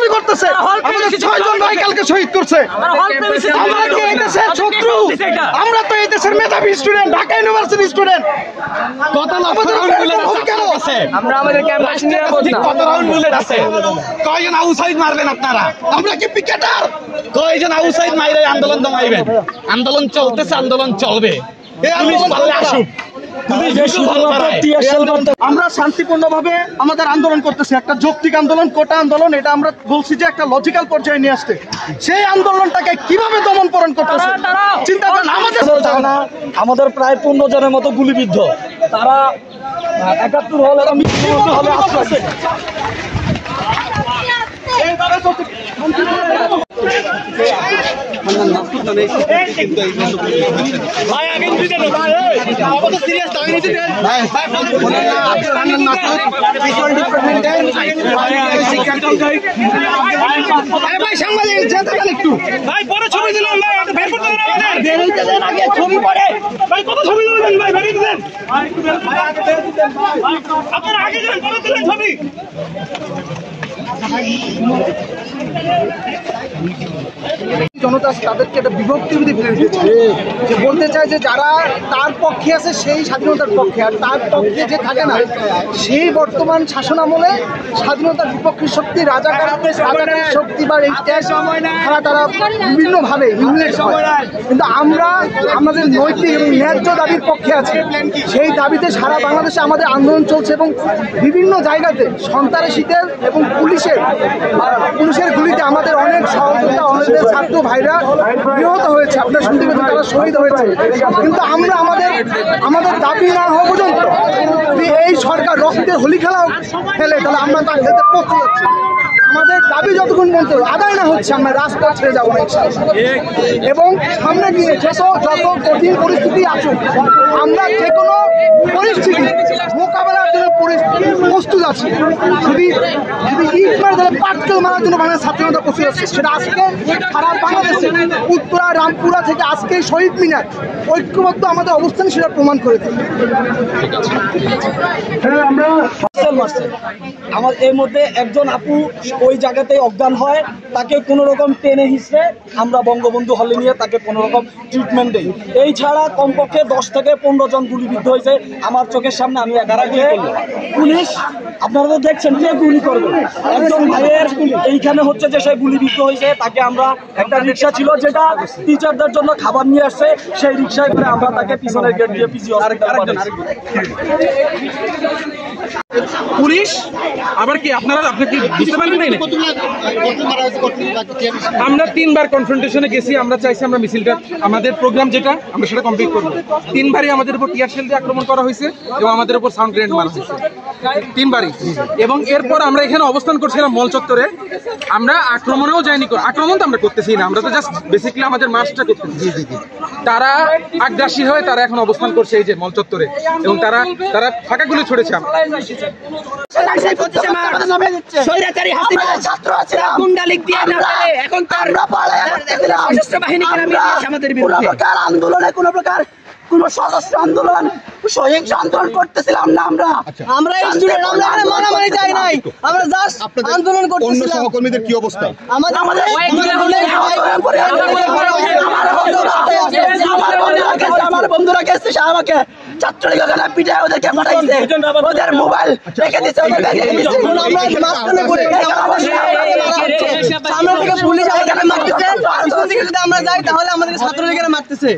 গুলি করতেছে। আমাদের 6 জন ভাই কালকে শহীদ করছে। আমরা কি এই দেশের শত্রু? আমরা তো এই দেশের মেধাবী স্টুডেন্ট, ঢাকা ইউনিভার্সিটি স্টুডেন্ট। কত আমরা আমাদের ক্যাম্পাস নিয়ে কত রাউন্ড বুলেট আছে? কয়জন আউটসাইড মারবেন আপনারা? আমরা কি পিকেটার? কয়জন আউটসাইড মাইরে আন্দোলন দমাইবেন? আন্দোলন চলতেছে, আন্দোলন চলবে। আমরা শান্তিপূর্ণভাবে আমাদের আন্দোলন করতেছি, একটা যৌক্তিক আন্দোলন, কোটা আন্দোলন। এটা আমরা বলছি যে একটা লজিক্যাল পর্যায়ে নিয়ে আসতে। সেই আন্দোলনটাকে কিভাবে দমন পরণ করতেছে চিন্তা করেন। আমাদের প্রায় 15 জনের মতো গুলিবিদ্ধ, তারা 71 হল এবং হলে আসছে। জনতা তাদেরকে একটা বিভক্তিবিধি ফেলে দিয়েছে, যে বলতে চায় যে যারা তার পক্ষে আছে সেই স্বাধীনতার পক্ষে, আর তার পক্ষে যে থাকে না সেই বর্তমান শাসন আমলে স্বাধীনতার বিপক্ষী শক্তি, রাজাকারী শক্তি বা তারা বিভিন্নভাবে ইউনিট হয়। কিন্তু আমরা আমাদের নৈতিক এবং ন্যায্য দাবির পক্ষে আছি। সেই দাবিতে সারা বাংলাদেশে আমাদের আন্দোলন চলছে এবং বিভিন্ন জায়গাতে সন্ত্রাসীদের এবং পুলিশের গুলিতে আমাদের অনেক সহযোগিতা, আমাদের ছাত্র ভাইরা নিহত হয়েছে, আপনারা শুনতে পেয়েছেন, তারা শহীদ হয়েছে। কিন্তু আমরা আমাদের দাবি না হওয়া পর্যন্ত এই সরকার রক্তের হোলি খেলাও খেলে, তাহলে আমরা তার খেলতে পৌঁছে যাচ্ছি। আমাদের দাবি যতক্ষণ পর্যন্ত আদায় না হচ্ছে আমরা রাস্তা ছেড়ে যাবো না। এবং সামনে গিয়ে যত কঠিন পরিস্থিতি আসুক, আমরা যে কোনো পরিস্থিতি মোকাবেলার জন্য প্রস্তুত আছি। যদি ইট মারে তাহলে পাটকেল মারার জন্য বাংলাদেশ ছাত্রজনতা প্রস্তুত আছে। সেটা আজকে সারা বাংলাদেশে উত্তরা, রামপুরা থেকে আজকে শহীদ মিনার ঐক্যবদ্ধ আমাদের অবস্থান সেটা প্রমাণ করে দেয়। আমার এর মধ্যে একজন আপু ওই জায়গাতেই অজ্ঞান হয়, তাকে কোনো রকম টেনে হিসেবে আমরা বঙ্গবন্ধু হলে নিয়ে তাকে কোনো রকম ট্রিটমেন্ট দিই। এই ছাড়া কমপক্ষে 10 থেকে 15 জন গুলিবিদ্ধ হয়েছে আমার চোখের সামনে। আমি পুলিশ, আপনারা তো দেখছেন কে গুলি করবে। একজন ভাইয়ের এইখানে হচ্ছে যে সে গুলিবিদ্ধ হয়েছে, তাকে আমরা একটা রিক্সা ছিল যেটা টিচারদের জন্য খাবার নিয়ে আসছে, সেই রিক্সায় করে আমরা তাকে পিছনের গেট দিয়ে পিজি পুলিশ আবার কি আপনারা কি বুঝতে পারবেন না? আমরা 3 বার কনফ্রন্টেশনে গেছি। আমরা চাইছি আমরা মিছিলটা, আমাদের প্রোগ্রাম যেটা আমরা সেটা কমপ্লিট করবো। 3 বারই আমাদের উপর টিয়ার শেল দিয়ে আক্রমণ করা হয়েছে এবং আমাদের উপর সাউন্ড গ্রেনেড মারা হয়েছে 3 বারই। এবং এরপর আমরা এখানে অবস্থান করছিলাম মল চত্বরে। আমরা আক্রমণেও যাইনি, আক্রমণ তো আমরা করতেছি না, আমরা তো জাস্ট বেসিক্যালি আমাদের মার্চটা করতেছি। তারা আগ্রাসী হয়ে তারা এখন অবস্থান করছে এই যে মল চত্বরে, এবং তারা ফাঁকা গুলি ছড়েছে। আন্দোলনে কোন প্রকার কোন সদস্য আন্দোলন সহিংস আন্দোলন করতেছিলাম না। আমরা স্টুডেন্ট, আমরা এখানে মারামারি চাই নাই, আমরা জাস্ট আন্দোলন করতেছিলাম। সহকর্মীদের কি অবস্থা? আমাদের আমার বন্ধুরা গেছে আমাকে ছাত্রলীগ পিটায় ওদেরকে পাঠাইছে, ওদের মোবাইল রেখে দিচ্ছে, ওদের ব্যাগে রেখে দিচ্ছে। আমরা মাঝখানে পড়ে সামনে থেকে পুলিশ আমাদের মারতেছে, যদি আমরা যাই তাহলে আমাদের ছাত্রলীগেরা মারতেছে।